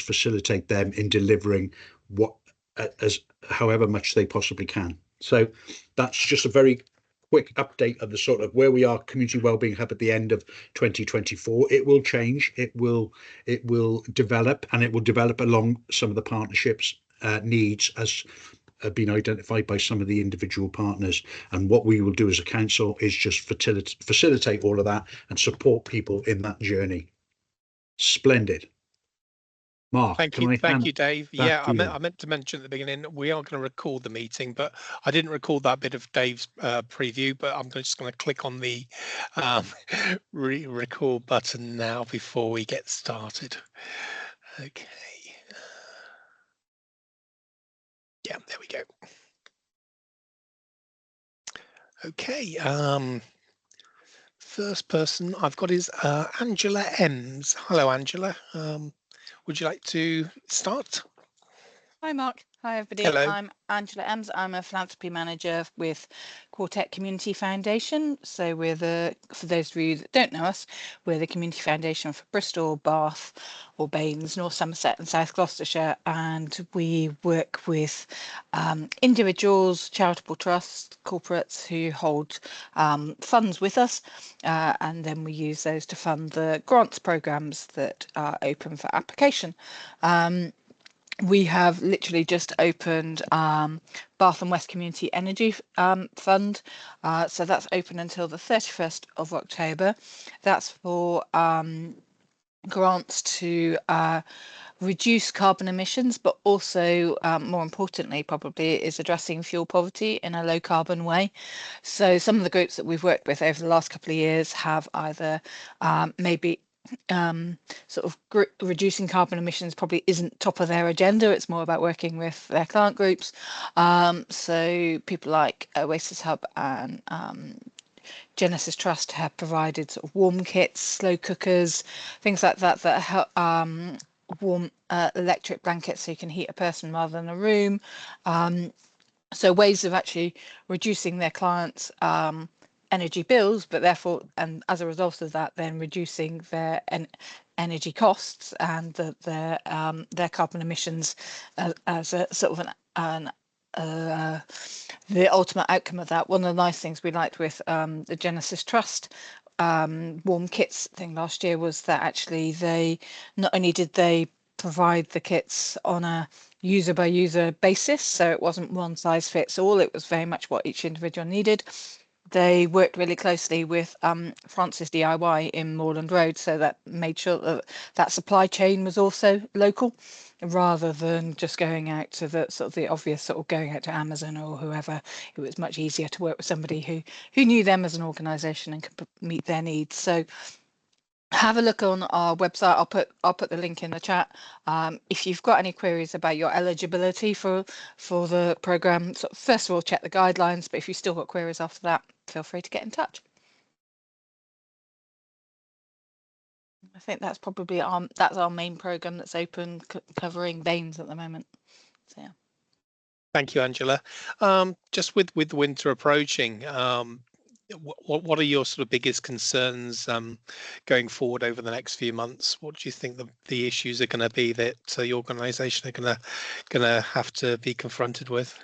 facilitate them in delivering what as however much they possibly can. So that's just a very quick update of the sort of where we are community wellbeing hub at the end of 2024. It will change, it will develop, and it will develop along some of the partnerships needs as have been identified by some of the individual partners. And what we will do as a council is just facilitate all of that and support people in that journey. Splendid. Mark, thank you, Dave. Yeah, I meant to mention at the beginning, we are going to record the meeting, but I didn't record that bit of Dave's preview, but I'm just going to click on the record button now before we get started. Okay. Yeah, there we go. Okay. First person I've got is Angela Ems. Hello, Angela. Would you like to start? Hi, Mark. Hi, everybody. Hello. I'm Angela Ems. I'm a philanthropy manager with Quartet Community Foundation. So we're for those of you that don't know us, we're the community foundation for Bristol, Bath, or BANES, North Somerset and South Gloucestershire. And we work with individuals, charitable trusts, corporates who hold funds with us. And then we use those to fund the grants programmes that are open for application. We have literally just opened Bath and West Community Energy Fund. So that's open until the 31st of October. That's for grants to reduce carbon emissions, but also more importantly, probably is addressing fuel poverty in a low carbon way. So some of the groups that we've worked with over the last couple of years have either maybe sort of reducing carbon emissions probably isn't top of their agenda. It's more about working with their client groups. So people like Oasis Hub and Genesis Trust have provided sort of warm kits, slow cookers, things like that that help warm electric blankets so you can heat a person rather than a room. So ways of actually reducing their clients' energy bills, but therefore, and as a result of that, then reducing their energy costs and their carbon emissions as a sort of the ultimate outcome of that. One of the nice things we liked with the Genesis Trust warm kits thing last year was that actually they not only did they provide the kits on a user by user basis, so it wasn't one size fits all, it was very much what each individual needed. They worked really closely with Francis DIY in Moorland Road, so that made sure that that supply chain was also local, rather than just going out to the sort of the obvious sort of going out to Amazon or whoever. It was much easier to work with somebody who knew them as an organisation and could meet their needs. So have a look on our website. I'll put the link in the chat. If you've got any queries about your eligibility for the programme, so first of all check the guidelines, but if you've still got queries after that, feel free to get in touch. I think that's probably that's our main programme that's open, covering BANES at the moment. So yeah. Thank you, Angela. Just with winter approaching, what are your sort of biggest concerns going forward over the next few months? What do you think the issues are going to be that your organisation are going to have to be confronted with?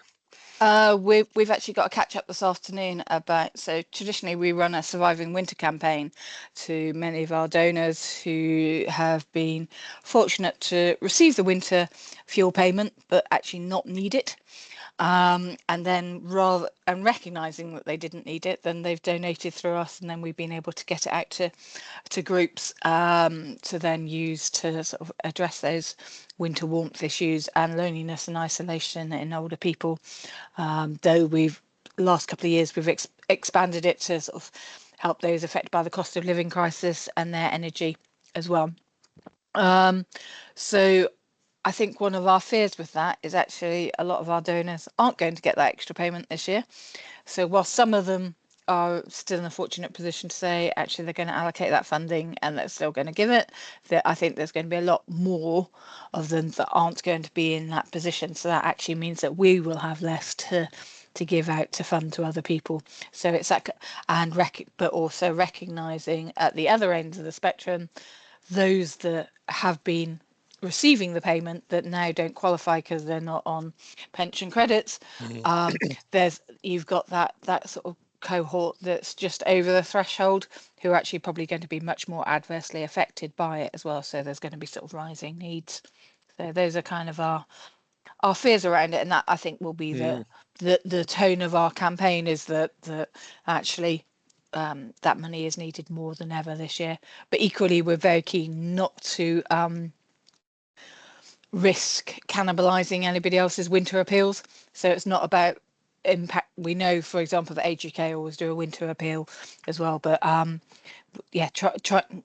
We've actually got a catch up this afternoon about, so traditionally we run a surviving winter campaign to many of our donors who have been fortunate to receive the winter fuel payment but actually not need it. And then recognizing that they didn't need it, then they've donated through us, and then we've been able to get it out to groups to then use to sort of address those winter warmth issues and loneliness and isolation in older people. Though last couple of years we've expanded it to sort of help those affected by the cost of living crisis and their energy as well. So I think one of our fears with that is actually a lot of our donors aren't going to get that extra payment this year. So while some of them are still in a fortunate position to say actually they're going to allocate that funding and they're still going to give it, I think there's going to be a lot more of them that aren't going to be in that position. So that actually means that we will have less to give out to fund to other people. So it's like, but also recognising at the other end of the spectrum those that have been receiving the payment that now don't qualify because they're not on pension credits. You've got that sort of cohort that's just over the threshold who are actually probably going to be much more adversely affected by it as well. So there's going to be sort of rising needs. So those are kind of our fears around it, and that I think will be the tone of our campaign, is that actually that money is needed more than ever this year. But equally, we're very keen not to risk cannibalizing anybody else's winter appeals. So it's not about impact. We know, for example, that AGK always do a winter appeal as well, but yeah,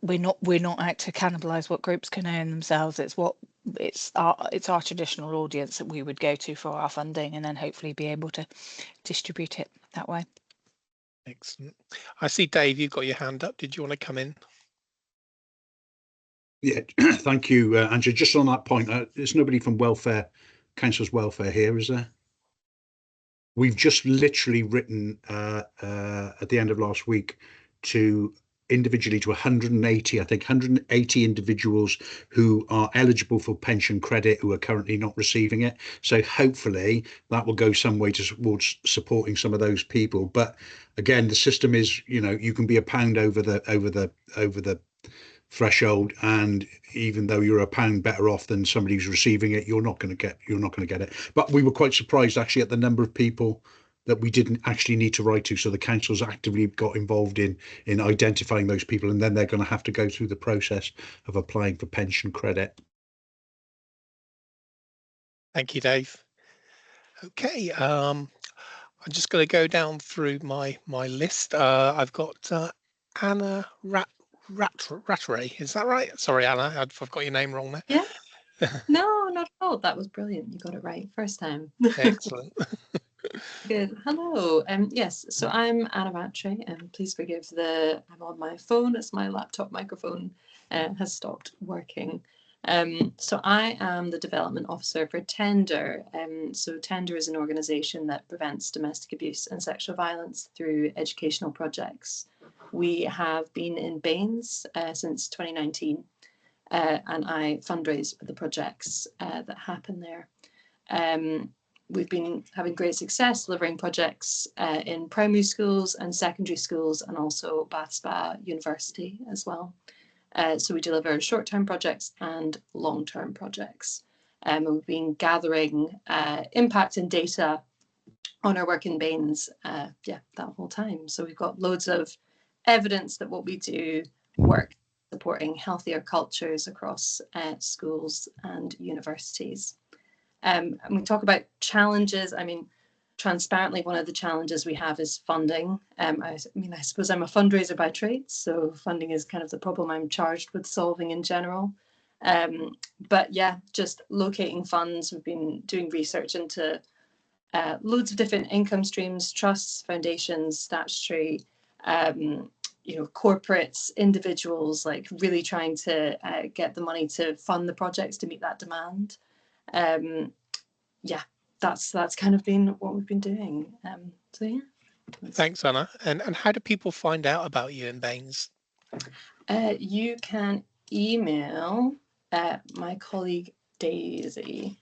we're not out to cannibalize what groups can earn themselves. It's our traditional audience that we would go to for our funding, and then hopefully be able to distribute it that way. Excellent. I see, Dave, you've got your hand up. Did you want to come in? Yeah, thank you, Andrew. Just on that point, there's nobody from Council's Welfare here, is there? We've just literally written at the end of last week individually to 180, I think 180 individuals who are eligible for pension credit who are currently not receiving it. So hopefully that will go some way towards supporting some of those people. But again, the system is, you can be a pound over the threshold, and even though you're a pound better off than somebody who's receiving it, you're not going to get it. But we were quite surprised actually at the number of people that we didn't actually need to write to. So the council's actively got involved in identifying those people, and then they're going to have to go through the process of applying for pension credit. Thank you, Dave. Okay, I'm just going to go down through my list. I've got Anna Rattray. Is that right? Sorry, Anna, I've got your name wrong there. Yeah. No, not at all. That was brilliant. You got it right first time. Excellent. Good. Hello. Yes. So I'm Anna Rattray, and please forgive I'm on my phone as my laptop microphone has stopped working. So I am the development officer for Tender. So Tender is an organisation that prevents domestic abuse and sexual violence through educational projects. We have been in B&NES since 2019, and I fundraise for the projects that happen there. We've been having great success delivering projects in primary schools and secondary schools, and also Bath Spa University as well. So we deliver short-term projects and long-term projects. And we've been gathering impact and data on our work in B&NES that whole time. So we've got loads of evidence that what we do works, supporting healthier cultures across schools and universities. And we talk about challenges. I mean, transparently, one of the challenges we have is funding. I suppose I'm a fundraiser by trade, so funding is kind of the problem I'm charged with solving in general. But yeah, just locating funds. We've been doing research into loads of different income streams, trusts, foundations, statutory, corporates, individuals, like really trying to get the money to fund the projects to meet that demand. That's kind of been what we've been doing. So yeah. Thanks, Anna. And how do people find out about you in B&NES? You can email my colleague Daisy.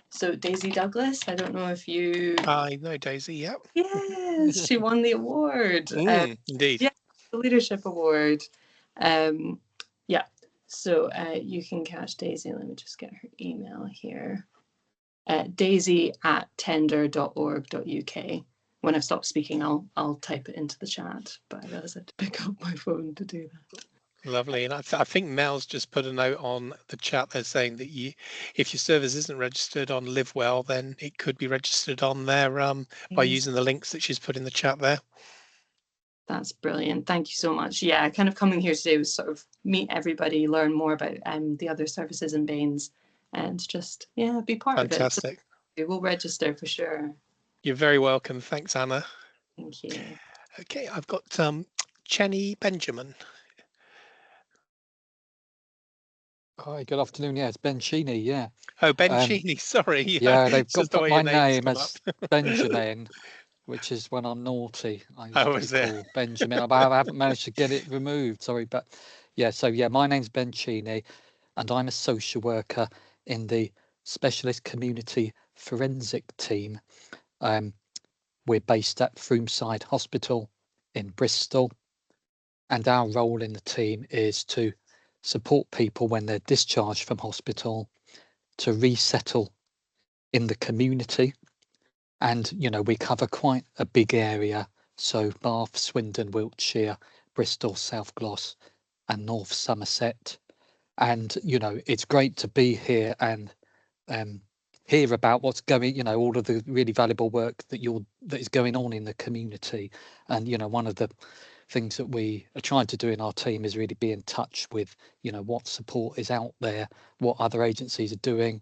So Daisy Douglas, I don't know if you... I know Daisy, yeah. Yes, she won the award. Indeed. Yeah, the Leadership Award. So you can catch Daisy. Let me just get her email here. Daisy@tender.org.uk. When I've stopped speaking, I'll type it into the chat, but I realised I had to pick up my phone to do that. Lovely. And I think Mel's just put a note on the chat there saying that if your service isn't registered on LiveWell, then it could be registered on there by using the links that she's put in the chat there. That's brilliant. Thank you so much. Yeah, kind of coming here today was sort of meet everybody, learn more about the other services in B&NES, and just, be part of it. Fantastic. We'll register for sure. You're very welcome. Thanks, Anna. Thank you. Okay, I've got Chenny Benjamin. Hi, good afternoon. Yeah, it's Ben Cheney. Yeah. Oh, Ben Cheney. Sorry. Yeah, they've got put my name as Benjamin, which is when I'm naughty. I used to be called Benjamin. I haven't managed to get it removed. Sorry, but yeah. So yeah, my name's Ben Cheney, and I'm a social worker in the specialist community forensic team. We're based at Froomside Hospital in Bristol, and our role in the team is to support people when they're discharged from hospital to resettle in the community. And, you know, we cover quite a big area. So Bath, Swindon, Wiltshire, Bristol, South Gloss and North Somerset. And, you know, it's great to be here and hear about what's going, you know, all of the really valuable work that is going on in the community. And, you know, one of the things that we are trying to do in our team is really be in touch with, you know, what support is out there, what other agencies are doing,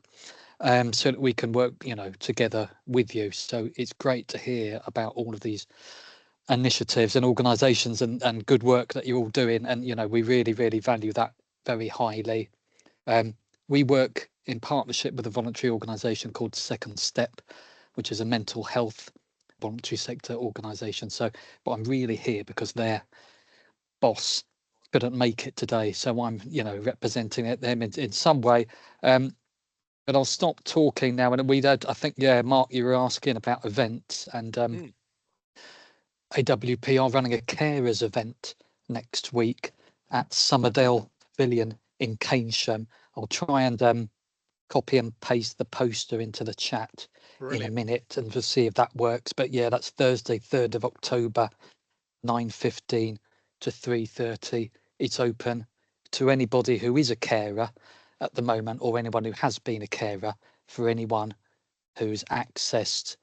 so that we can work, you know, together with you. So it's great to hear about all of these initiatives and organisations and good work that you're all doing. And, you know, we really, really value that very highly. We work in partnership with a voluntary organisation called Second Step, which is a mental health voluntary sector organisation. So, but I'm really here because their boss couldn't make it today. So I'm, you know, representing them in some way. But I'll stop talking now. And we'd had, I think, yeah, Mark, you were asking about events, and AWP are running a carers event next week at Somerdale Pavilion in Keynsham. I'll try and copy and paste the poster into the chat in a minute and we'll see if that works. But yeah, that's Thursday, 3rd of October, 9:15 to 3:30. It's open to anybody who is a carer at the moment, or anyone who has been a carer, for anyone who's accessed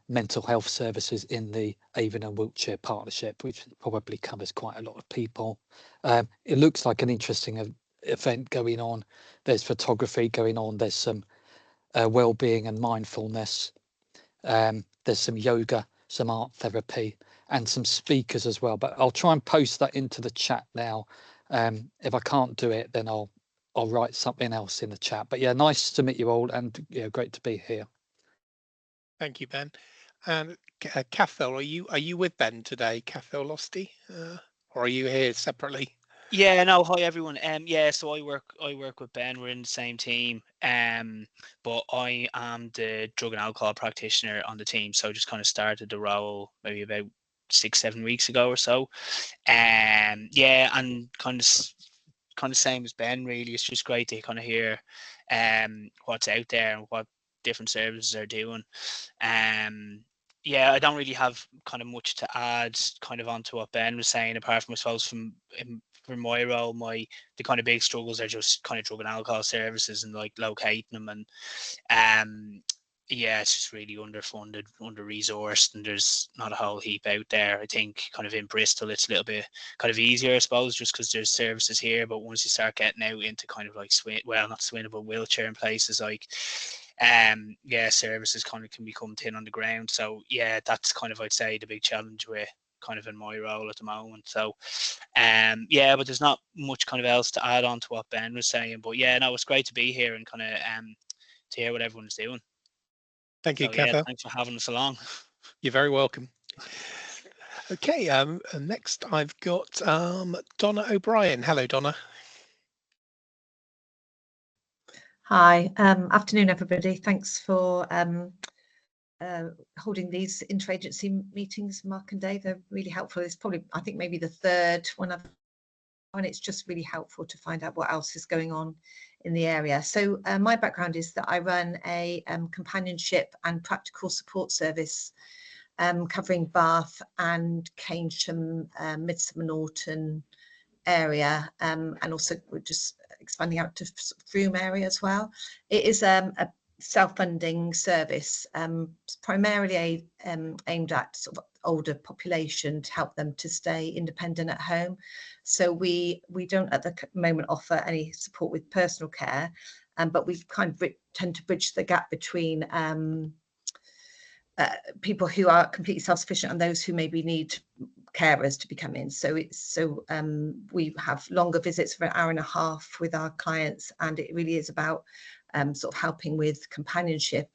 mental health services in the Avon and Wiltshire partnership, which probably covers quite a lot of people. It looks like an interesting event going on. There's photography going on. There's some well-being and mindfulness. There's some yoga, some art therapy, and some speakers as well. But I'll try and post that into the chat now. If I can't do it, then I'll write something else in the chat. But yeah, nice to meet you all, and yeah, great to be here. Thank you, Ben. And Cathal, are you with Ben today, Cathal Losty, or are you here separately? Yeah, no, hi everyone. Yeah, so I work with Ben. We're in the same team. But I am the drug and alcohol practitioner on the team. So just kind of started the role maybe about 6-7 weeks ago or so. Yeah, and kind of same as Ben. Really, it's just great to kind of hear what's out there and what different services are doing. Yeah, I don't really have kind of much to add kind of onto what Ben was saying, apart from, I suppose, from my role, the kind of big struggles are just kind of drug and alcohol services and like locating them, and yeah, it's just really underfunded, under-resourced, and there's not a whole heap out there. I think kind of in Bristol it's a little bit kind of easier, I suppose, just because there's services here, but once you start getting out into kind of like not Swindon, but Wiltshire and places like yeah, services kind of can become thin on the ground. So yeah, that's kind of, I'd say, the big challenge with kind of in my role at the moment. So yeah, but there's not much kind of else to add on to what Ben was saying. But yeah, no, it's great to be here and kind of to hear what everyone's doing. Thank you, So, yeah, Cathal. thanks for having us along. You're very welcome. Okay, next I've got Donna O'Brien. Hello, Donna. Hi, afternoon everybody. Thanks for holding these interagency meetings, Mark and Dave. They're really helpful. It's probably, I think, maybe the third one and it's just really helpful to find out what else is going on in the area. So my background is that I run a companionship and practical support service covering Bath and Keynsham, Midsummer Norton area, and also we're just expanding out to Froome area as well. It is a self-funding service, primarily aimed at sort of older population to help them to stay independent at home. So we don't at the moment offer any support with personal care, but we kind of tend to bridge the gap between people who are completely self-sufficient and those who maybe need carers to be coming in. So we have longer visits for an hour and a half with our clients, and it really is about sort of helping with companionship,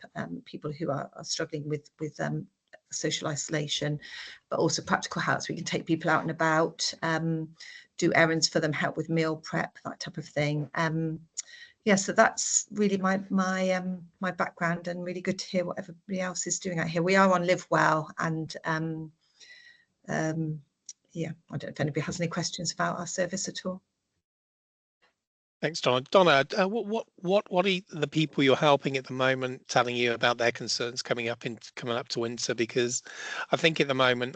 people who are struggling with social isolation, but also practical helps. We can take people out and about, do errands for them, help with meal prep, that type of thing. Yeah, so that's really my background, and really good to hear what everybody else is doing out here. We are on Live Well, and yeah, I don't know if anybody has any questions about our service at all. Thanks, Donna. Donna, what are the people you're helping at the moment telling you about their concerns coming up to winter? Because I think at the moment,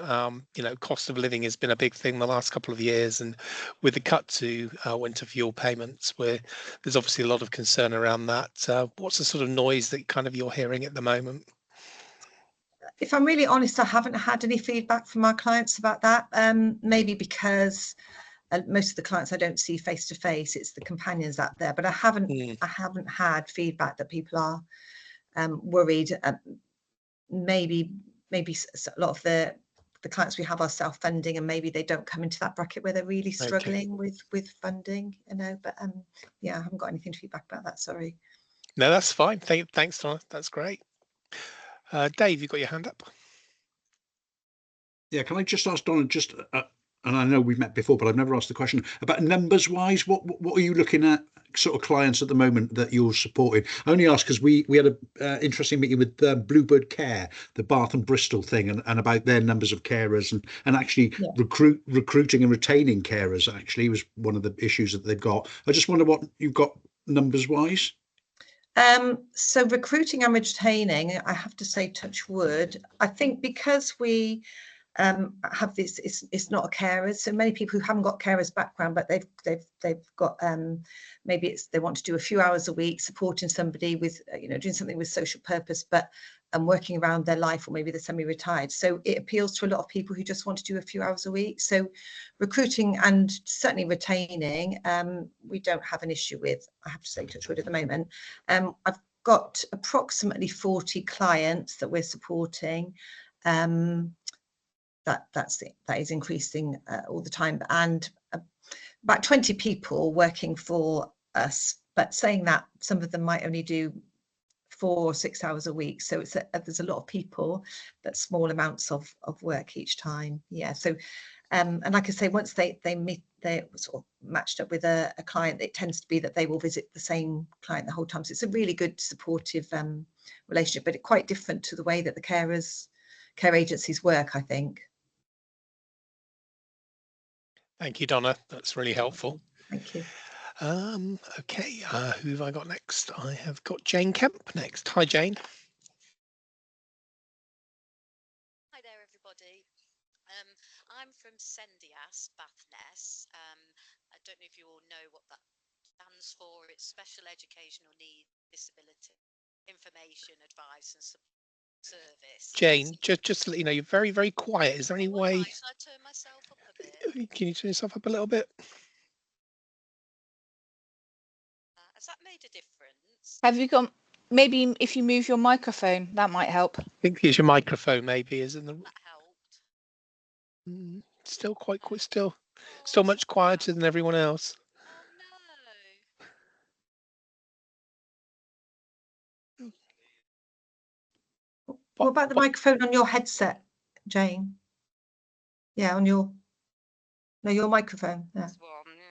you know, cost of living has been a big thing the last couple of years, and with the cut to winter fuel payments, where there's obviously a lot of concern around that. What's the sort of noise that kind of you're hearing at the moment? If I'm really honest, I haven't had any feedback from our clients about that. Maybe because most of the clients I don't see face to face, it's the companions out there, but I haven't had feedback that people are worried. Maybe a lot of the clients we have are self-funding, and maybe they don't come into that bracket where they're really struggling with funding, you know. But yeah, I haven't got anything to feedback about that, sorry. No, that's fine. Thanks, Donna. That's great. Dave, you got your hand up. Yeah, can I just ask Donna, just and I know we've met before, but I've never asked the question about numbers wise. What are you looking at, sort of clients at the moment that you're supporting? I only ask because we had a interesting meeting with Bluebird Care, the Bath and Bristol thing, and about their numbers of carers, and actually recruiting and retaining carers actually was one of the issues that they've got. I just wonder what you've got numbers wise. So recruiting and retaining, I have to say, touch wood, I think because we have this, it's not a carers, so many people who haven't got carers background, but they've got maybe it's they want to do a few hours a week supporting somebody with you know, doing something with social purpose, but working around their life, or maybe they're semi-retired. So it appeals to a lot of people who just want to do a few hours a week. So recruiting and certainly retaining, we don't have an issue with, I have to say, touch wood, at the moment. I've got approximately 40 clients that we're supporting. That is increasing all the time, and about 20 people working for us. But saying that, some of them might only do 4 or 6 hours a week, so it's there's a lot of people, but small amounts of work each time. Yeah, so and like I say, once they meet, they're sort of matched up with a client, it tends to be that they will visit the same client the whole time. So it's a really good supportive relationship, but it's quite different to the way that the care agencies work, I think. Thank you, Donna. That's really helpful. Thank you. Okay, who have I got next? I have got Jane Kemp next. Hi, Jane. Hi there, everybody. I'm from Sendias, B&NES. I don't know if you all know what that stands for. It's Special Educational Needs, Disability, Information, Advice and Support Service. Jane, just to let you know, you're very, very quiet. Is there any way? Should I turn myself up a bit? Can you turn yourself up a little bit? Has that made a difference? Have you got, maybe if you move your microphone, that might help. I think it's your microphone, maybe, isn't the? That helped. Still quite quick. Still much quieter than everyone else. Oh no. What about the microphone on your headset, Jane? Yeah, on your microphone. Yeah. This one, yeah.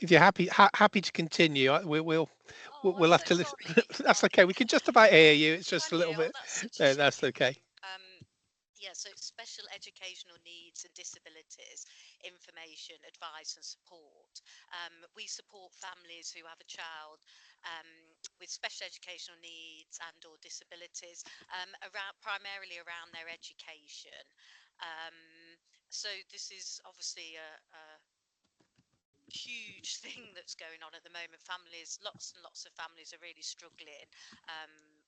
If you're happy to continue, we'll have to listen. That's okay. We can just about hear you. It's just a little bit. No, that's okay. Yeah, so it's Special Educational Needs and Disabilities, Information, Advice and Support. We support families who have a child with special educational needs and or disabilities, primarily around their education. So this is obviously a huge thing that's going on at the moment. Lots and lots of families are really struggling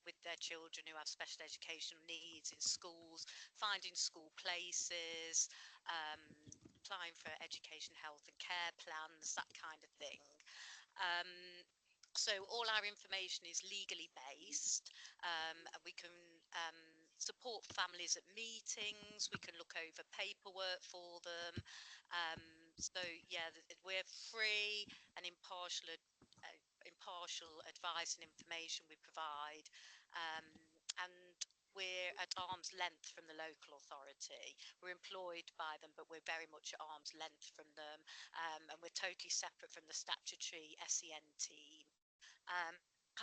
with their children who have special educational needs in schools, finding school places, applying for education, health and care plans, that kind of thing. So all our information is legally based, and we can support families at meetings, we can look over paperwork for them. So yeah, we're free and impartial impartial advice and information we provide. And we're at arm's length from the local authority. We're employed by them, but we're very much at arm's length from them. And we're totally separate from the statutory SEN team.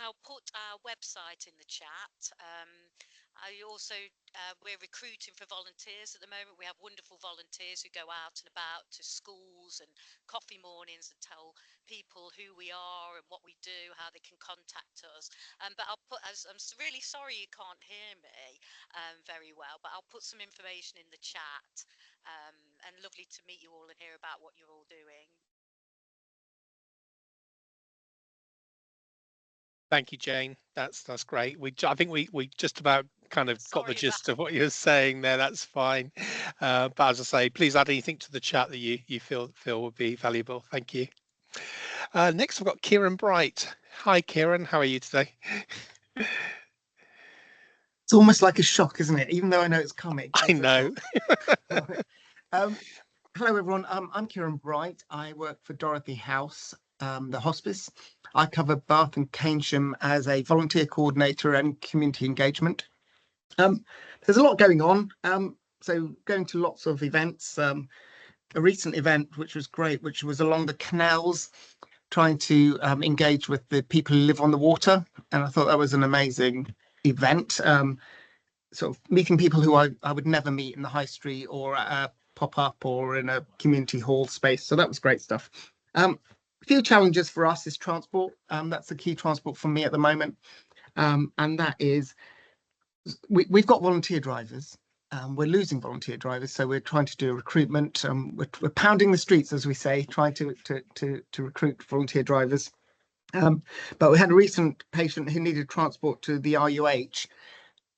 I'll put our website in the chat. I also, we're recruiting for volunteers at the moment. We have wonderful volunteers who go out and about to schools and coffee mornings and tell people who we are and what we do, how they can contact us. But I'll put, as I'm really sorry you can't hear me very well, but I'll put some information in the chat. And lovely to meet you all and hear about what you're all doing. Thank you, Jane. That's great. I think we just about kind of got the gist of what you're saying there. That's fine. But as I say, please add anything to the chat that you feel would be valuable. Thank you. Next, I've got Kieran Bright. Hi, Kieran. How are you today? It's almost like a shock, isn't it? Even though I know it's coming. I know. Hello, everyone. I'm Kieran Bright. I work for Dorothy House, the hospice. I cover Bath and Keynsham as a volunteer coordinator and community engagement. There's a lot going on. So going to lots of events. A recent event, which was great, which was along the canals, trying to engage with the people who live on the water. And I thought that was an amazing event. Sort of meeting people who I would never meet in the high street or at a pop-up or in a community hall space. So that was great stuff. A few challenges for us is transport. That's the key transport for me at the moment. And that is, we've got volunteer drivers. We're losing volunteer drivers, so we're trying to do a recruitment. We're pounding the streets, as we say, trying to recruit volunteer drivers. But we had a recent patient who needed transport to the RUH,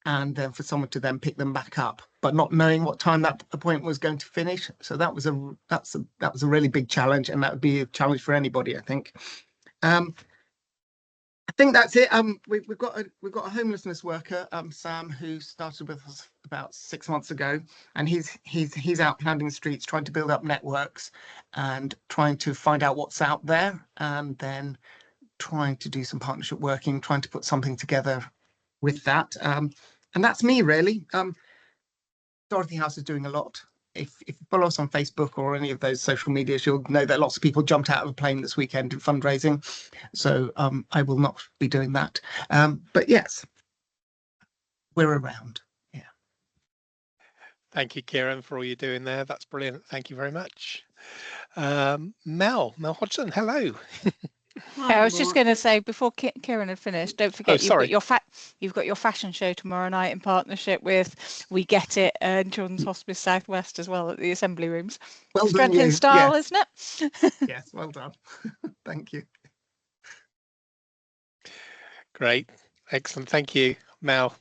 and then for someone to then pick them back up, but not knowing what time that appointment was going to finish. So that was a really big challenge, and that would be a challenge for anybody, I think. I think that's it. We've got a homelessness worker, Sam, who started with us about 6 months ago, and he's out pounding the streets, trying to build up networks and trying to find out what's out there, and then trying to do some partnership working, trying to put something together with that. And that's me, really. Dorothy House is doing a lot. If you follow us on Facebook or any of those social medias, you'll know that lots of people jumped out of a plane this weekend in fundraising. So I will not be doing that. But yes, we're around. Yeah. Thank you, Kieran, for all you're doing there. That's brilliant. Thank you very much. Mel Hodgson, hello. Hi, I was just going to say before Kieran had finished, don't forget you've got your fashion show tomorrow night in partnership with We Get It and Children's Hospice Southwest as well at the Assembly Rooms. Well Strength in style, isn't it? Yes, well done. Thank you. Great, excellent. Thank you, Mel.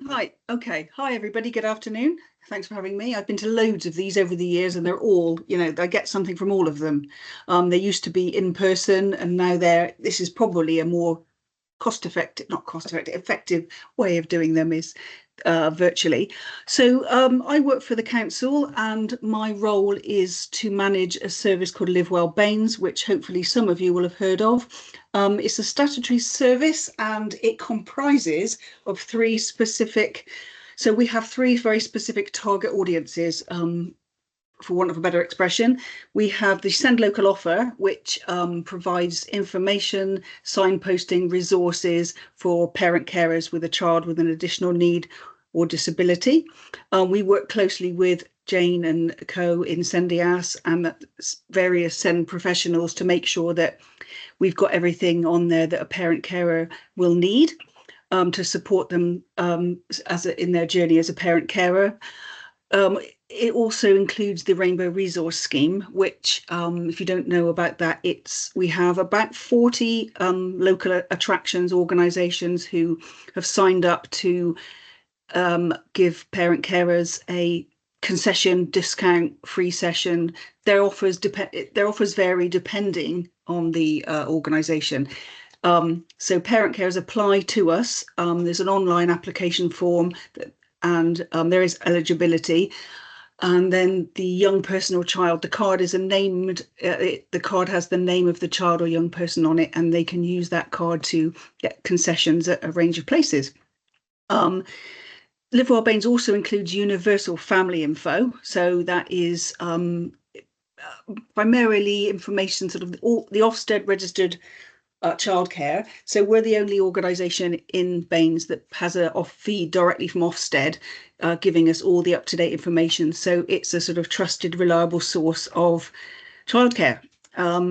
Hi. Okay. Hi, everybody. Good afternoon. Thanks for having me. I've been to loads of these over the years, and they're all, I get something from all of them. They used to be in person, and now this is probably a more effective way of doing them is virtually. So I work for the council, and my role is to manage a service called Live Well B&NES, which hopefully some of you will have heard of. It's a statutory service, and it comprises of three specific. So we have three very specific target audiences. For want of a better expression, we have the Send Local offer, which provides information, signposting, resources for parent carers with a child with an additional need or disability. We work closely with Jane and co in Sendias and various Send professionals to make sure that we've got everything on there that a parent carer will need to support them in their journey as a parent carer. It also includes the Rainbow Resource Scheme, which, if you don't know about that, we have about 40 local attractions organisations who have signed up to give parent carers a concession, discount, free session. Their offers vary depending on the organisation. So parent carers apply to us. There's an online application form and there is eligibility. And then the young person or child, the card is the card has the name of the child or young person on it, and they can use that card to get concessions at a range of places. Live Well Baines also includes universal family info. So that is primarily information, sort of the Ofsted registered childcare. So we're the only organisation in Baines that has a off feed directly from Ofsted, giving us all the up-to-date information. So it's a sort of trusted, reliable source of childcare,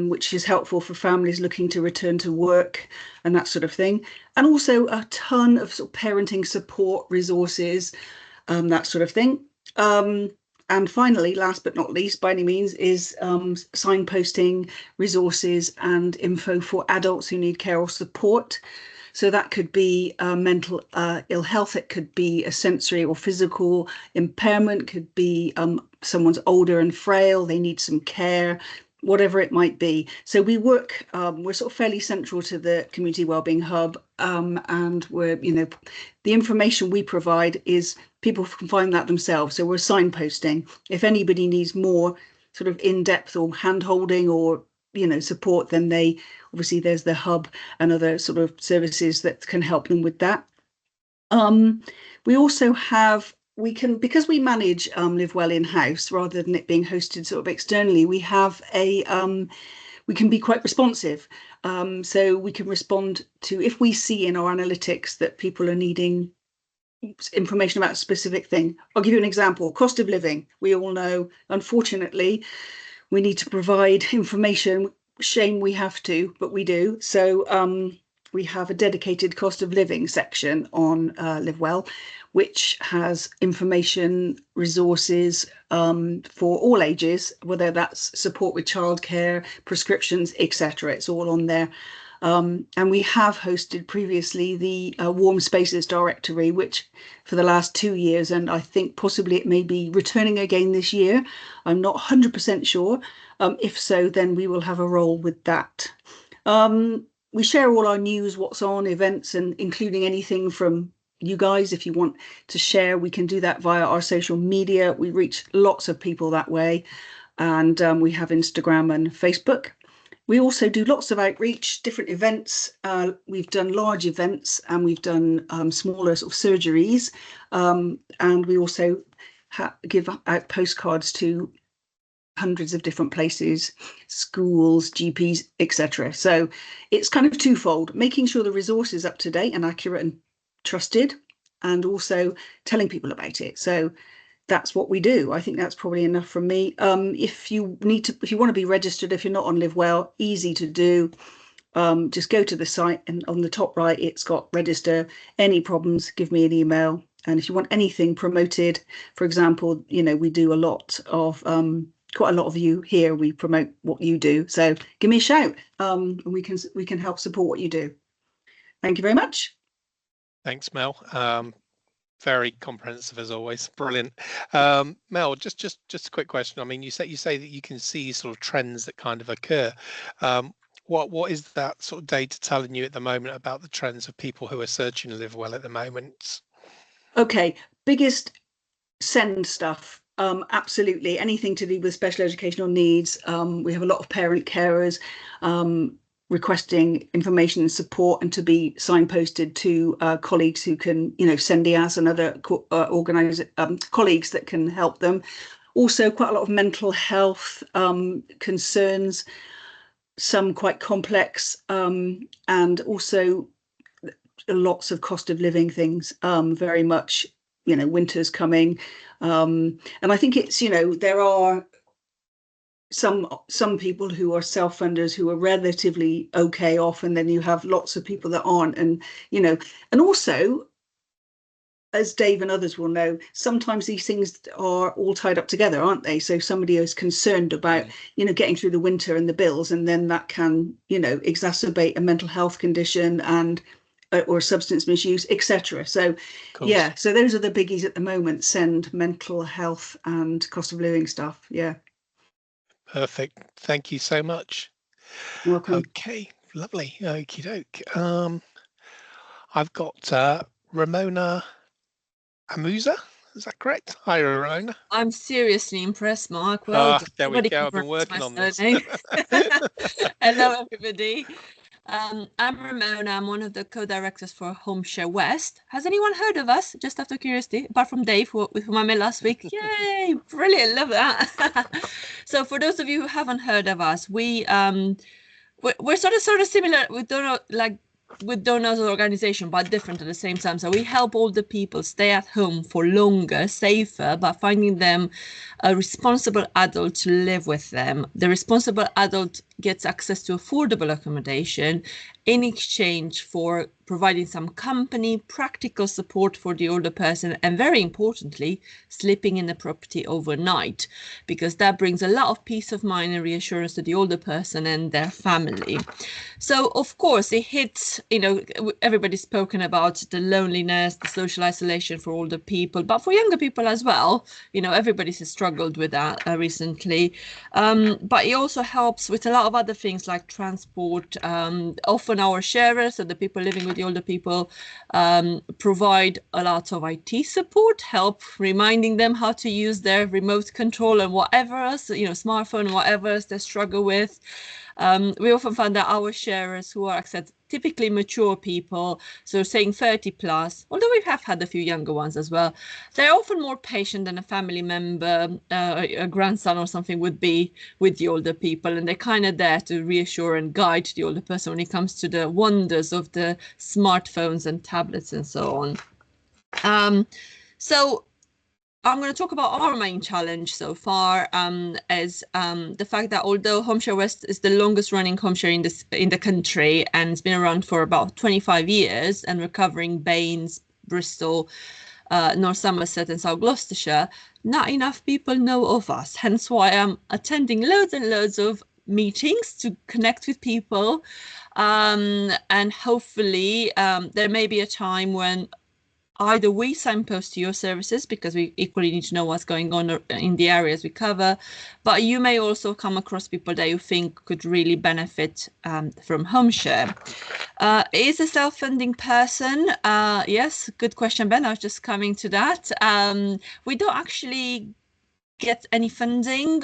which is helpful for families looking to return to work and that sort of thing. And also a ton of, sort of parenting support resources, that sort of thing. And finally, last but not least, by any means, is signposting resources and info for adults who need care or support. So that could be mental ill health, it could be a sensory or physical impairment, could be someone's older and frail, they need some care, whatever it might be. So we work, we're sort of fairly central to the Community Wellbeing Hub, and we're, the information we provide is people can find that themselves. So we're signposting. If anybody needs more sort of in-depth or hand-holding or support, then obviously there's the hub and other sort of services that can help them with that. We also have, because we manage Live Well in-house rather than it being hosted sort of externally, we have we can be quite responsive. So we can respond to, if we see in our analytics that people are needing information about a specific thing. I'll give you an example. Cost of living. We all know, unfortunately, we need to provide information. Shame we have to, but we do. So we have a dedicated cost of living section on Live Well, which has information resources for all ages, whether that's support with childcare, prescriptions, etc. It's all on there. And we have hosted previously the Warm Spaces Directory, which for the last 2 years, and I think possibly it may be returning again this year. I'm not 100% sure. If so, then we will have a role with that. We share all our news, what's on, events, and including anything from you guys. If you want to share, we can do that via our social media. We reach lots of people that way. And we have Instagram and Facebook. We also do lots of outreach, different events. We've done large events and we've done smaller sort of surgeries. And we also give out postcards to hundreds of different places, schools, GPs, etc. So it's kind of twofold, making sure the resource is up to date and accurate and trusted, and also telling people about it. So that's what we do. I think that's probably enough from me. If you want to be registered, if you're not on Live Well, easy to do. Just go to the site and on the top right, it's got register. Any problems, give me an email. And if you want anything promoted, for example, we do a lot of, quite a lot of you here, we promote what you do. So give me a shout, and we can help support what you do. Thank you very much. Thanks, Mel. Very comprehensive as always. Brilliant. Mel, just a quick question. I mean, you say that you can see sort of trends that kind of occur. What is that sort of data telling you at the moment about the trends of people who are searching to Live Well at the moment? Okay, biggest send stuff. Absolutely, anything to do with special educational needs. We have a lot of parent carers requesting information and support, and to be signposted to colleagues who can, send us and other colleagues that can help them. Also, quite a lot of mental health concerns, some quite complex, and also lots of cost of living things, very much, winter's coming. And I think it's, there are some people who are self-funders who are relatively okay off, and then you have lots of people that aren't, and and also, as Dave and others will know, sometimes these things are all tied up together, aren't they? So somebody is concerned about getting through the winter and the bills, and then that can exacerbate a mental health condition and or substance misuse, etc. So yeah, so those are the biggies at the moment: send, mental health, and cost of living stuff. Yeah. Perfect. Thank you so much. You're welcome. Okay, lovely. Okie doke. I've got Ramona Amusa. Is that correct? Hi, Ramona. I'm seriously impressed, Mark. Well done. There we Nobody go. can I've been pronounce working my on this. surname. Hello, everybody. I'm Ramona. I'm one of the co-directors for Home Share West. Has anyone heard of us? Just out of curiosity, apart from Dave, with whom I met last week. Yay! Brilliant. Love that. So for those of you who haven't heard of us, we're sort of similar. We don't know, like, with donors organization, but different at the same time. So we help older people stay at home for longer, safer, by finding them a responsible adult to live with them. The responsible adult gets access to affordable accommodation in exchange for providing some company, practical support for the older person, and very importantly, sleeping in the property overnight, because that brings a lot of peace of mind and reassurance to the older person and their family. So of course it hits, everybody's spoken about the loneliness, the social isolation for older people, but for younger people as well. Everybody's struggled with that recently. But it also helps with a lot of other things like transport. Often our sharers, so the people living with the older people, provide a lot of IT support, help reminding them how to use their remote control and whatever else, smartphone, whatever else they struggle with. We often find that our sharers, who are typically mature people, so saying 30 plus, although we have had a few younger ones as well, they're often more patient than a family member, a grandson or something would be with the older people, and they're kind of there to reassure and guide the older person when it comes to the wonders of the smartphones and tablets and so on. So I'm going to talk about our main challenge so far, as the fact that although Home Share West is the longest running home share in the country, and it's been around for about 25 years, and we're covering B&NES, Bristol, North Somerset and South Gloucestershire, not enough people know of us. Hence why I'm attending loads and loads of meetings to connect with people, and hopefully there may be a time when either we signpost to your services, because we equally need to know what's going on in the areas we cover, but you may also come across people that you think could really benefit from home share. Is a self-funding person? Yes, good question, Ben. I was just coming to that. We don't actually get any funding.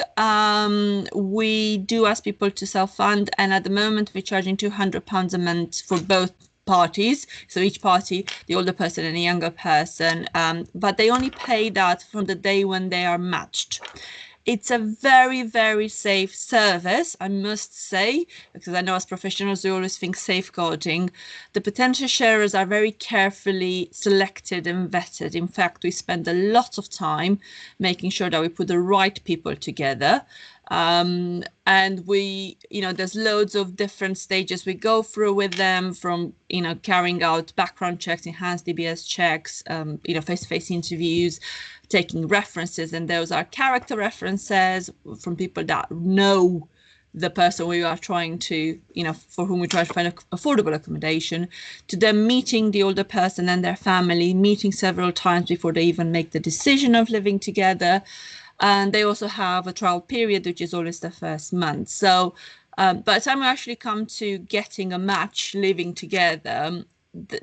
We do ask people to self-fund, and at the moment we're charging £200 a month for both parties, so each party, the older person and the younger person, but they only pay that from the day when they are matched. It's a very, very safe service, I must say, because I know as professionals we always think safeguarding. The potential sharers are very carefully selected and vetted. In fact, we spend a lot of time making sure that we put the right people together. And we, there's loads of different stages we go through with them, from, carrying out background checks, enhanced DBS checks, face-to-face interviews, taking references, and those are character references from people that know the person we are trying to, for whom we try to find affordable accommodation, to them meeting the older person and their family, meeting several times before they even make the decision of living together. And they also have a trial period, which is always the first month. So by the time we actually come to getting a match, living together,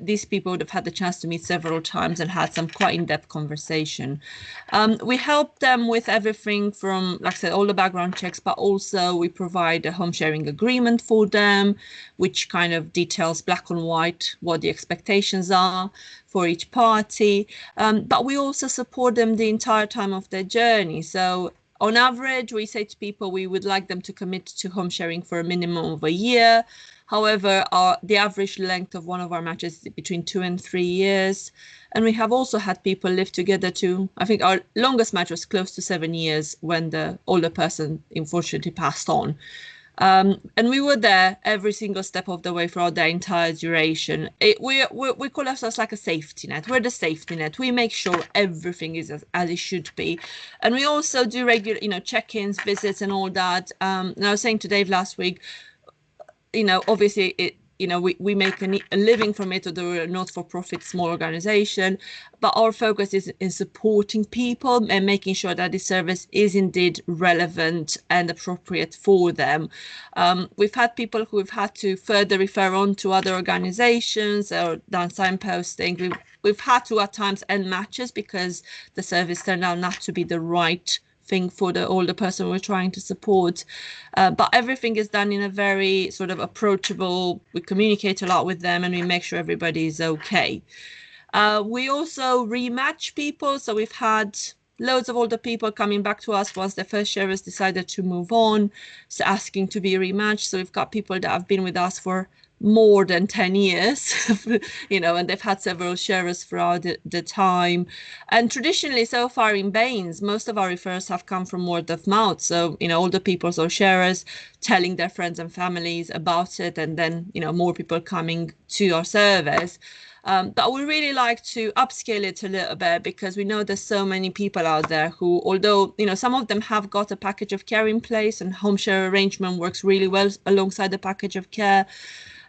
these people would have had the chance to meet several times and had some quite in-depth conversation. We help them with everything from, like I said, all the background checks, but also we provide a home sharing agreement for them, which kind of details black and white what the expectations are for each party. But we also support them the entire time of their journey. So on average, we say to people we would like them to commit to home sharing for a minimum of a year. However, the average length of one of our matches is between 2 and 3 years. And we have also had people live together I think our longest match was close to 7 years when the older person unfortunately passed on. And we were there every single step of the way throughout the entire duration. We call ourselves like a safety net. We're the safety net. We make sure everything is as it should be. And we also do regular, check-ins, visits and all that. And I was saying to Dave last week, obviously you know, we make a living from it, or we're a not-for-profit small organization, but our focus is in supporting people and making sure that the service is indeed relevant and appropriate for them. We've had people who have had to further refer on to other organizations or done signposting. We've had to at times end matches because the service turned out not to be the right thing for the older person we're trying to support, but everything is done in a very sort of approachable. We communicate a lot with them and we make sure everybody is okay. We also rematch people, so we've had loads of older people coming back to us once their first sharers decided to move on, so asking to be rematched. So we've got people that have been with us for more than 10 years, you know, and they've had several sharers throughout the time. And traditionally, so far in B&NES, most of our referrals have come from word of mouth. So, you know, older people or sharers telling their friends and families about it, and then, you know, more people coming to our service. But we really like to upscale it a little bit, because we know there's so many people out there who, although, you know, some of them have got a package of care in place and home share arrangement works really well alongside the package of care.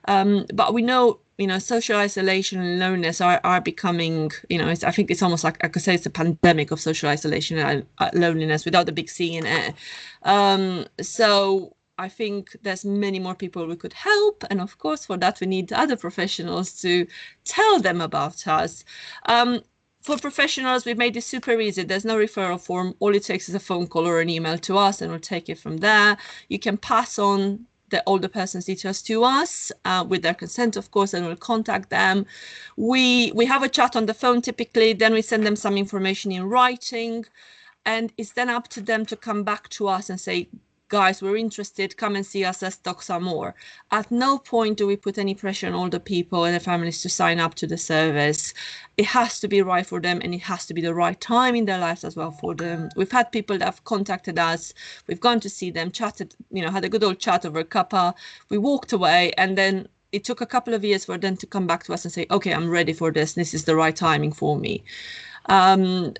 But we know, you know, social isolation and loneliness are becoming, you know, I think it's almost like I could say it's a pandemic of social isolation and loneliness without the big C in it. So I think there's many more people we could help. And of course, for that, we need other professionals to tell them about us. For professionals, we've made it super easy. There's no referral form. All it takes is a phone call or an email to us, and we'll take it from there. You can pass on the older person's details to us with their consent, of course, and we'll contact them. We have a chat on the phone typically, then we send them some information in writing, and it's then up to them to come back to us and say, guys, we're interested, come and see us, let's talk some more. At no point do we put any pressure on older people and their families to sign up to the service. It has to be right for them, and it has to be the right time in their lives as well for them. We've had people that have contacted us, we've gone to see them, chatted, you know, had a good old chat over a cuppa, we walked away, and then it took a couple of years for them to come back to us and say, okay, I'm ready for this, this is the right timing for me. Yeah,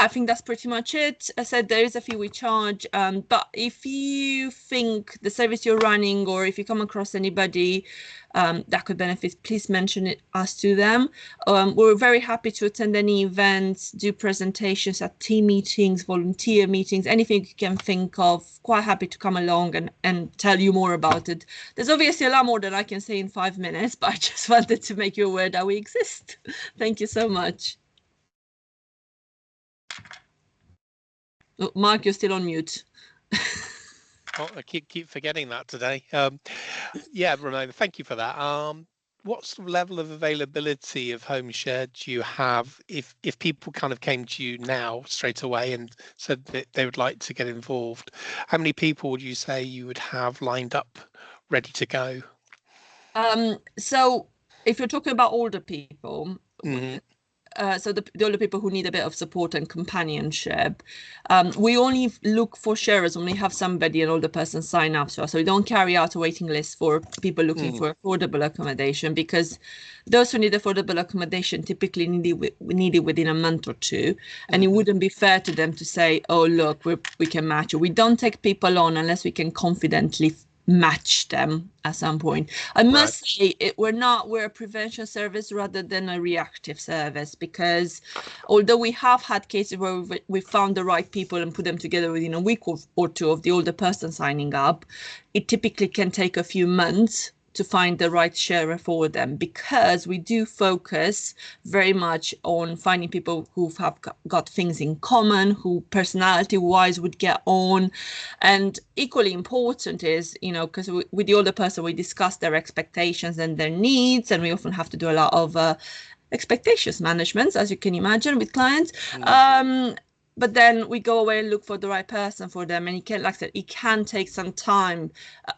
I think that's pretty much it. I said there is a fee we charge, but if you think the service you're running, or if you come across anybody that could benefit, please mention us to them. We're very happy to attend any events, do presentations at team meetings, volunteer meetings, anything you can think of. Quite happy to come along and tell you more about it. There's obviously a lot more that I can say in 5 minutes, but I just wanted to make you aware that we exist. Thank you so much. Oh, Mark, you're still on mute. Oh, I keep forgetting that today. Yeah, Ramona, thank you for that. What sort of level of availability of home share do you have if people kind of came to you now straight away and said that they would like to get involved? How many people would you say you would have lined up ready to go? So if you're talking about older people, so the older people who need a bit of support and companionship, we only look for sharers when we have somebody, an older person, sign up to us. So we don't carry out a waiting list for people looking for affordable accommodation, because those who need affordable accommodation typically need it within a month or two, and it wouldn't be fair to them to say, oh, look, we can match you. We don't take people on unless we can confidently match them at some point. I must say we're a prevention service rather than a reactive service, because although we have had cases where we found the right people and put them together within a week or two of the older person signing up, it typically can take a few months to find the right sharer for them, because we do focus very much on finding people who have got things in common, who personality wise would get on. And equally important is, you know, because with the older person we discuss their expectations and their needs, and we often have to do a lot of expectations management, as you can imagine, with clients. But then we go away and look for the right person for them, and it can, like I said, it can take some time.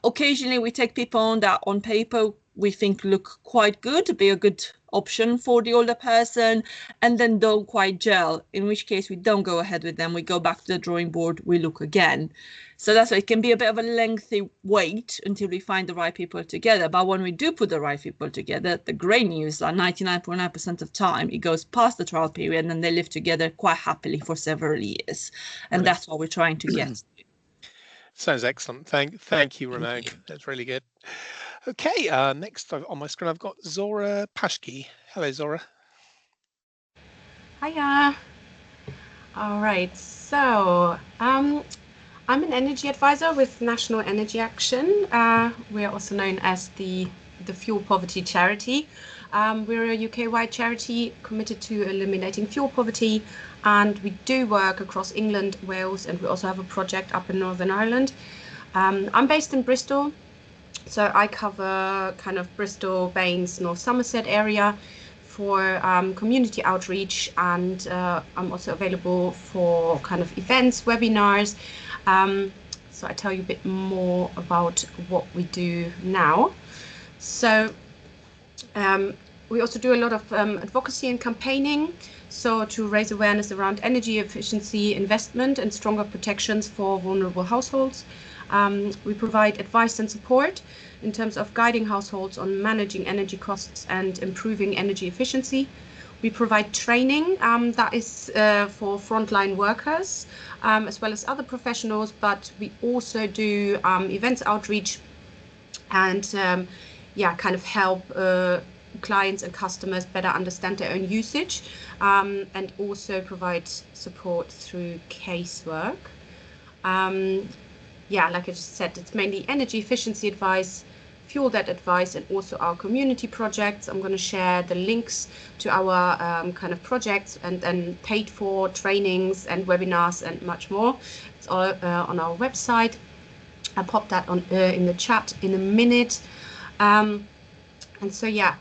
Occasionally we take people on that on paper we think look quite good, to be a good option for the older person, and then don't quite gel, in which case we don't go ahead with them. We go back to the drawing board, we look again. So that's why it can be a bit of a lengthy wait until we find the right people together. But when we do put the right people together, the great news are 99.9% of time it goes past the trial period and they live together quite happily for several years. And that's what we're trying to get. Sounds excellent. Thank you, Ramon. That's really good. Okay, next on my screen I've got Zora Pashki. Hello, Zora. Hiya. All right, so I'm an energy advisor with National Energy Action. We are also known as the Fuel Poverty Charity. We're a UK-wide charity committed to eliminating fuel poverty, and we do work across England, Wales, and we also have a project up in Northern Ireland. I'm based in Bristol, so I cover kind of Bristol, Baines, North Somerset area for community outreach, and I'm also available for kind of events, webinars. So I tell you a bit more about what we do now. So we also do a lot of advocacy and campaigning, so to raise awareness around energy efficiency investment and stronger protections for vulnerable households. We provide advice and support in terms of guiding households on managing energy costs and improving energy efficiency. We provide training that is for frontline workers as well as other professionals, but we also do events outreach and kind of help clients and customers better understand their own usage, and also provide support through casework. Like I just said, it's mainly energy efficiency advice, fuel debt advice, and also our community projects. I'm going to share the links to our kind of projects and paid for trainings and webinars and much more. It's all on our website. I'll pop that on in the chat in a minute. And so, yeah,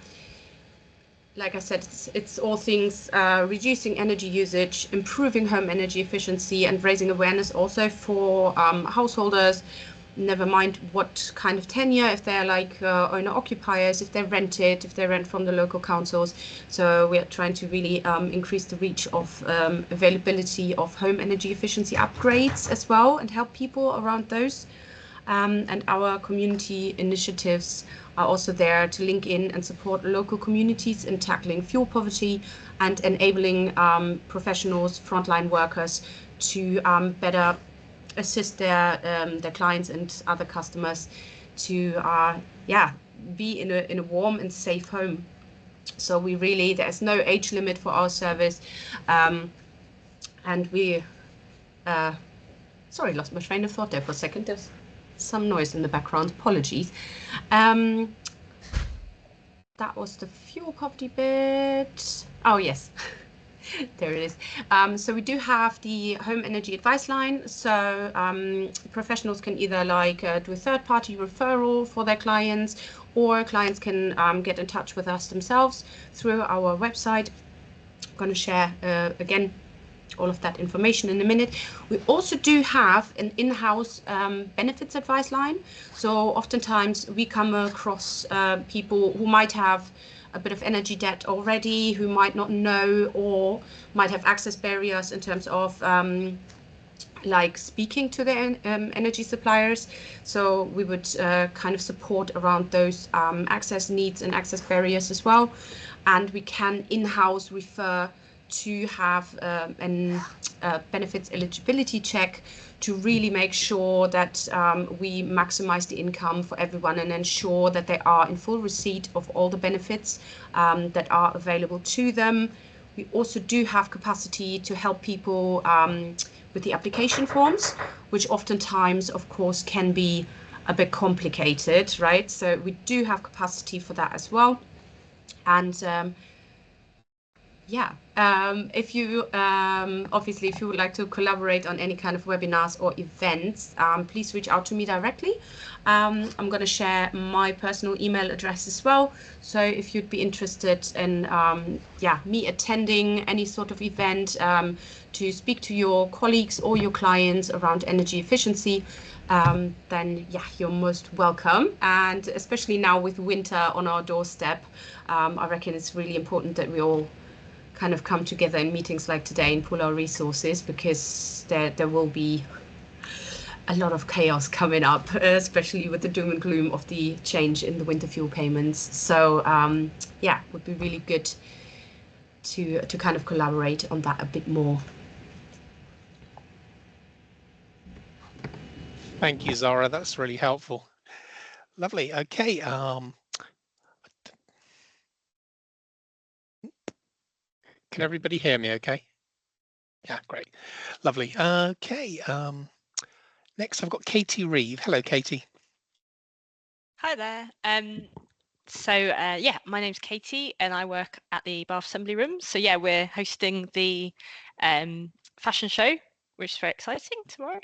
like I said, it's all things reducing energy usage, improving home energy efficiency, and raising awareness also for householders, never mind what kind of tenure, if they're like owner occupiers, if they rent it, if they rent from the local councils. So we are trying to really increase the reach of availability of home energy efficiency upgrades as well, and help people around those. And our community initiatives are also there to link in and support local communities in tackling fuel poverty and enabling professionals, frontline workers to better assist their clients and other customers to be in a warm and safe home. So we really, there's no age limit for our service, and we sorry, lost my train of thought there for a second. There's some noise in the background, apologies. That was the fuel poverty bit. Oh yes, there it is. So we do have the home energy advice line. So professionals can either do a third-party referral for their clients, or clients can get in touch with us themselves through our website. I'm going to share again all of that information in a minute. We also do have an in-house benefits advice line. So oftentimes we come across people who might have a bit of energy debt already, who might not know or might have access barriers in terms of speaking to their energy suppliers. So we would kind of support around those access needs and access barriers as well. And we can in-house refer to have a benefits eligibility check to really make sure that we maximize the income for everyone and ensure that they are in full receipt of all the benefits that are available to them. We also do have capacity to help people with the application forms, which oftentimes, of course, can be a bit complicated, right? So we do have capacity for that as well. And if you obviously, if you would like to collaborate on any kind of webinars or events, please reach out to me directly. I'm going to share my personal email address as well. So if you'd be interested in me attending any sort of event to speak to your colleagues or your clients around energy efficiency, then you're most welcome. And especially now with winter on our doorstep, I reckon it's really important that we all kind of come together in meetings like today and pool our resources, because there will be a lot of chaos coming up, especially with the doom and gloom of the change in the winter fuel payments. So it would be really good to kind of collaborate on that a bit more. Thank you, Zara. That's really helpful. Lovely. Okay. Can everybody hear me okay? Yeah, great. Lovely. Okay. Next I've got Katie Reeve. Hello, Katie. Hi there. Yeah, my name's Katie and I work at the Bath Assembly Room. So yeah, we're hosting the fashion show, which is very exciting tomorrow,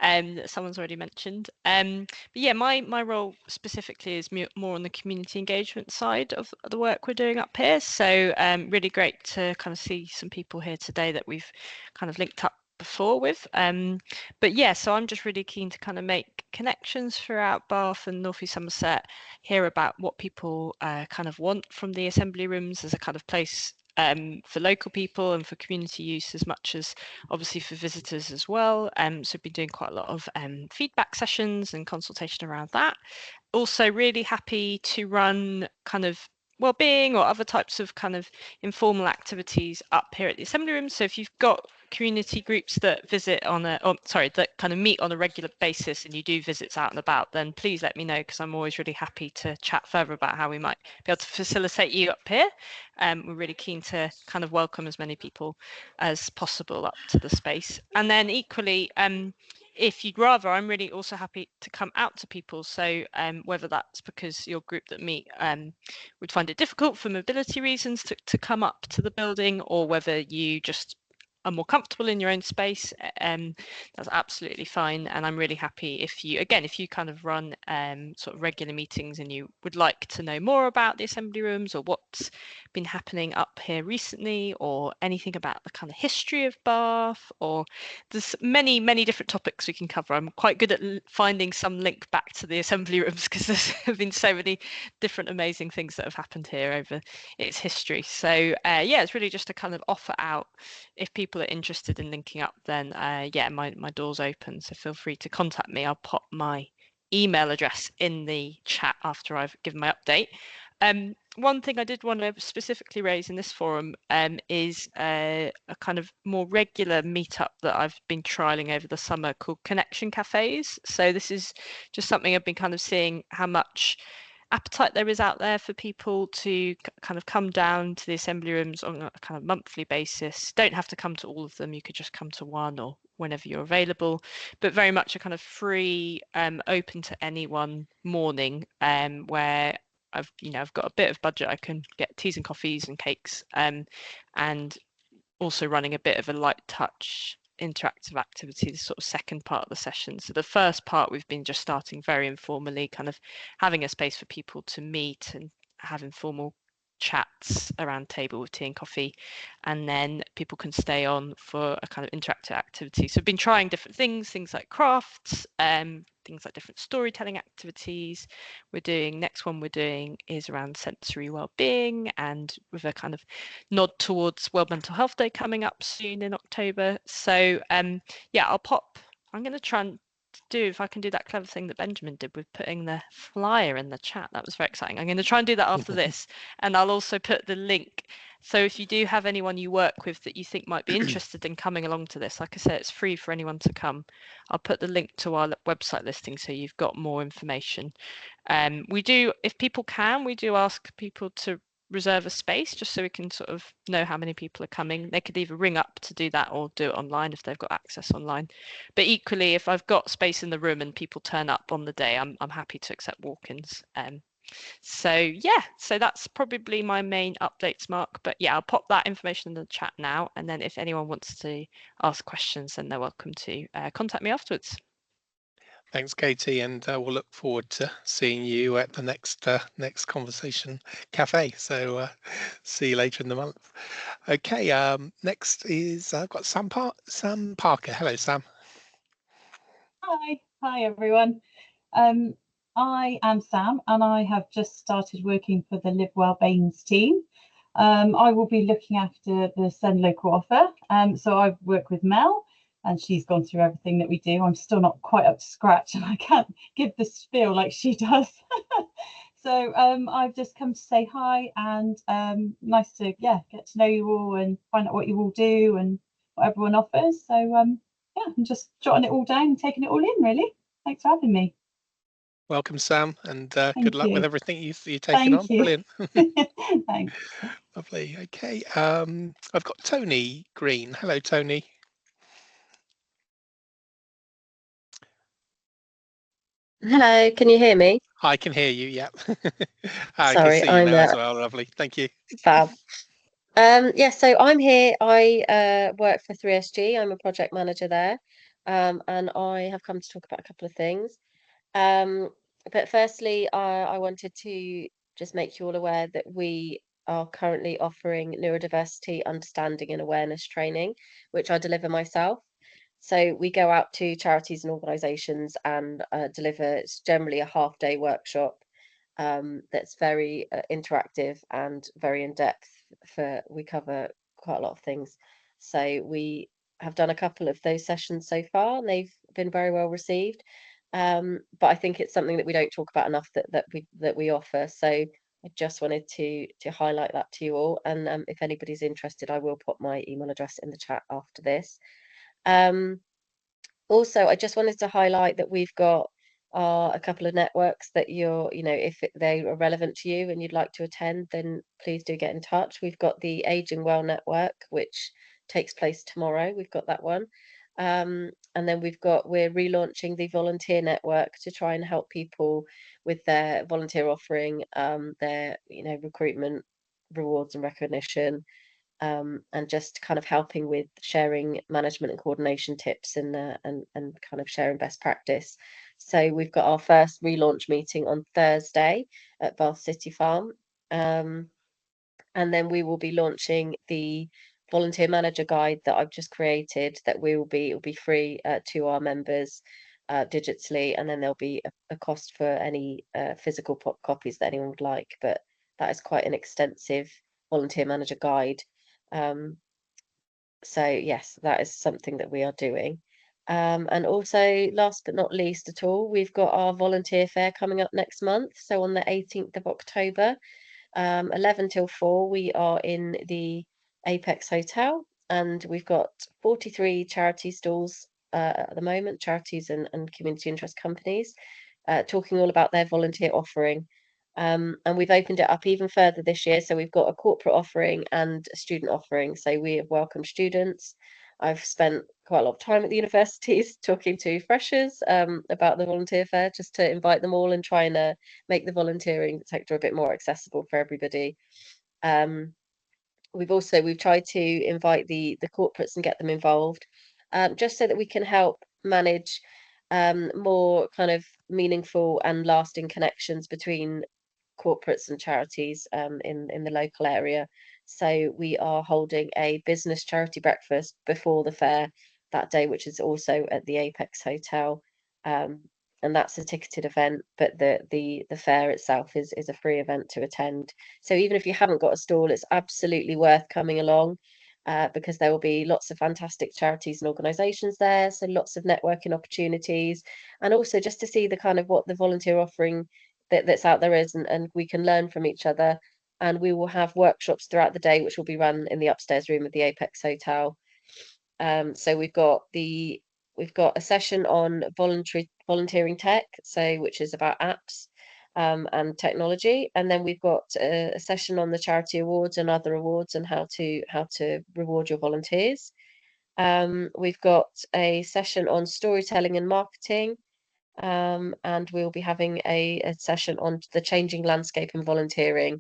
that someone's already mentioned. But yeah, my role specifically is more on the community engagement side of the work we're doing up here. So really great to kind of see some people here today that we've kind of linked up before with. But yeah, so I'm just really keen to kind of make connections throughout Bath and North East Somerset, hear about what people kind of want from the assembly rooms as a kind of place for local people and for community use as much as obviously for visitors as well. So we've been doing quite a lot of feedback sessions and consultation around that. Also really happy to run kind of well-being or other types of kind of informal activities up here at the assembly room. So if you've got community groups that visit on that kind of meet on a regular basis and you do visits out and about, then please let me know, because I'm always really happy to chat further about how we might be able to facilitate you up here. We're really keen to kind of welcome as many people as possible up to the space. And then equally, if you'd rather, I'm really also happy to come out to people. So whether that's because your group that meet would find it difficult for mobility reasons to come up to the building, or whether you just are more comfortable in your own space, that's absolutely fine. And I'm really happy if you kind of run sort of regular meetings and you would like to know more about the assembly rooms or what's been happening up here recently, or anything about the kind of history of Bath, or there's many different topics we can cover. I'm quite good at finding some link back to the assembly rooms, because there's been so many different amazing things that have happened here over its history. So yeah, it's really just to kind of offer out, if people are interested in linking up, then yeah, my door's open, so feel free to contact me. I'll pop my email address in the chat after I've given my update. One thing I did want to specifically raise in this forum is a kind of more regular meetup that I've been trialing over the summer called Connection Cafes. So this is just something I've been kind of seeing how much appetite there is out there for people to kind of come down to the assembly rooms on a kind of monthly basis. Don't have to come to all of them, you could just come to one or whenever you're available, but very much a kind of free, open to anyone morning, where I've got a bit of budget, I can get teas and coffees and cakes, and also running a bit of a light touch interactive activity, the sort of second part of the session. So the first part we've been just starting very informally, kind of having a space for people to meet and have informal chats around table with tea and coffee, and then people can stay on for a kind of interactive activity. So we've been trying different things like crafts, things like different storytelling activities. Next one we're doing is around sensory well-being, and with a kind of nod towards World Mental Health Day coming up soon in October. So yeah, I'm going to try and if I can do that clever thing that Benjamin did with putting the flyer in the chat. That was very exciting. I'm going to try and do that after this, and I'll also put the link. So if you do have anyone you work with that you think might be interested in coming along to this, like I said, it's free for anyone to come. I'll put the link to our website listing so you've got more information. We do, if people can, we do ask people to reserve a space just so we can sort of know how many people are coming. They could either ring up to do that or do it online if they've got access online. But equally, if I've got space in the room and people turn up on the day, I'm happy to accept walk-ins. So yeah, so that's probably my main updates, Mark. But yeah, I'll pop that information in the chat now, and then if anyone wants to ask questions, then they're welcome to contact me afterwards. Thanks, Katie, and we'll look forward to seeing you at the next conversation cafe. So see you later in the month. Okay, next is I've got Sam Parker. Hello, Sam. Hi everyone. I am Sam, and I have just started working for the Live Well BANES team. I will be looking after the Send Local offer. So I've worked with Mel, and she's gone through everything that we do. I'm still not quite up to scratch, and I can't give the spiel like she does. So I've just come to say hi, and nice to get to know you all and find out what you all do and what everyone offers. So yeah, I'm just jotting it all down and taking it all in, really. Thanks for having me. Welcome, Sam, and good Thank luck with you. everything you're taking on. Thank you. Brilliant. Thanks. Lovely. Okay. I've got Tony Green. Hello, Tony. Hello, can you hear me? I can hear you. Yeah. I can Sorry, see you I'm now as well. Lovely. Thank you. fab. Yeah, so I'm here. I work for 3SG. I'm a project manager there, and I have come to talk about a couple of things. But firstly, I wanted to just make you all aware that we are currently offering neurodiversity understanding and awareness training, which I deliver myself. So we go out to charities and organisations and deliver. It's generally a half-day workshop that's very interactive and very in depth. We cover quite a lot of things. So we have done a couple of those sessions so far, and they've been very well received. But I think it's something that we don't talk about enough that we offer. So I just wanted to highlight that to you all. And if anybody's interested, I will put my email address in the chat after this. Also, I just wanted to highlight that we've got a couple of networks that if they are relevant to you and you'd like to attend, then please do get in touch. We've got the Aging Well Network, which takes place tomorrow. We've got that one. And then we're relaunching the Volunteer Network to try and help people with their volunteer offering, their recruitment, rewards and recognition, and just kind of helping with sharing management and coordination tips and kind of sharing best practice. So we've got our first relaunch meeting on Thursday at Bath City Farm, and then we will be launching the volunteer manager guide that I've just created. It'll be free to our members digitally, and then there'll be a cost for any physical copies that anyone would like. But that is quite an extensive volunteer manager guide. So yes, that is something that we are doing. And also, last but not least at all, we've got our volunteer fair coming up next month. So on the 18th of October, 11 till 4, we are in the Apex Hotel, and we've got 43 charity stalls at the moment, charities and community interest companies, talking all about their volunteer offering. And we've opened it up even further this year. So we've got a corporate offering and a student offering. So we have welcomed students. I've spent quite a lot of time at the universities talking to freshers about the volunteer fair, just to invite them all and try and make the volunteering sector a bit more accessible for everybody. We've tried to invite the corporates and get them involved, just so that we can help manage more kind of meaningful and lasting connections between corporates and charities in the local area. So we are holding a business charity breakfast before the fair that day, which is also at the Apex Hotel. And that's a ticketed event, but the fair itself is a free event to attend. So even if you haven't got a stall, it's absolutely worth coming along, because there will be lots of fantastic charities and organisations there. So lots of networking opportunities, and also just to see the kind of what the volunteer offering that's out there is, and we can learn from each other. And we will have workshops throughout the day, which will be run in the upstairs room of the Apex Hotel. So we've got a session on volunteering tech, so which is about apps and technology, and then we've got a session on the charity awards and other awards and how to reward your volunteers. We've got a session on storytelling and marketing, and we'll be having a session on the changing landscape in volunteering,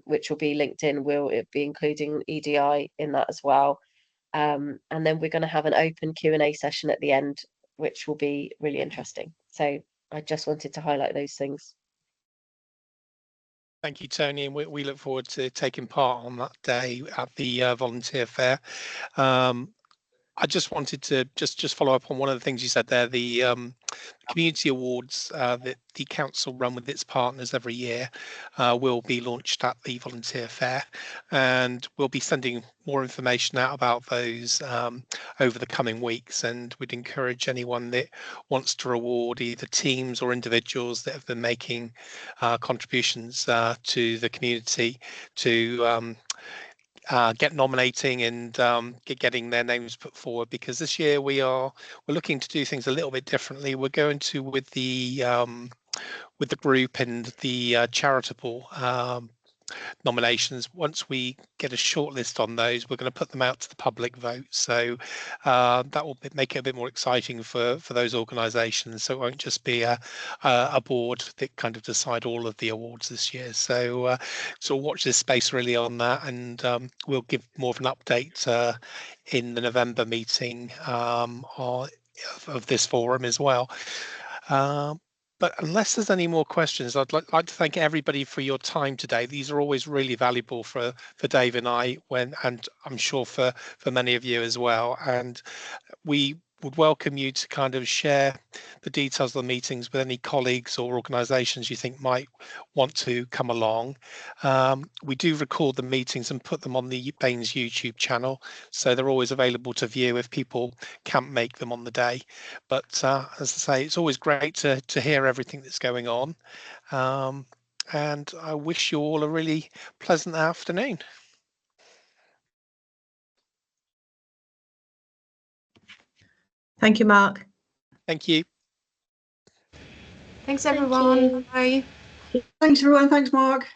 which will be linked in. We'll be including EDI in that as well. And then we're going to have an open Q&A session at the end, which will be really interesting. So I just wanted to highlight those things. Thank you, Tony, and we look forward to taking part on that day at the volunteer fair. I just wanted to just follow up on one of the things you said there. The community awards that the council run with its partners every year will be launched at the volunteer fair, and we'll be sending more information out about those over the coming weeks. And we'd encourage anyone that wants to reward either teams or individuals that have been making contributions to the community to get nominating and getting their names put forward, because this year we're looking to do things a little bit differently. We're going to, with the with the group and the charitable nominations. Once we get a short list on those, we're going to put them out to the public vote. So that will make it a bit more exciting for those organisations. So it won't just be a board that kind of decide all of the awards this year. So watch this space really on that, and we'll give more of an update in the November meeting of this forum as well. But unless there's any more questions, I'd like to thank everybody for your time today. These are always really valuable for Dave and I, and I'm sure for many of you as well. And we would welcome you to kind of share the details of the meetings with any colleagues or organisations you think might want to come along. We do record the meetings and put them on the BANES YouTube channel, so they're always available to view if people can't make them on the day. But as I say, it's always great to hear everything that's going on. And I wish you all a really pleasant afternoon. Thank you, Mark. Thank you. Thanks, everyone. Bye. Thanks, everyone. Thanks, Mark.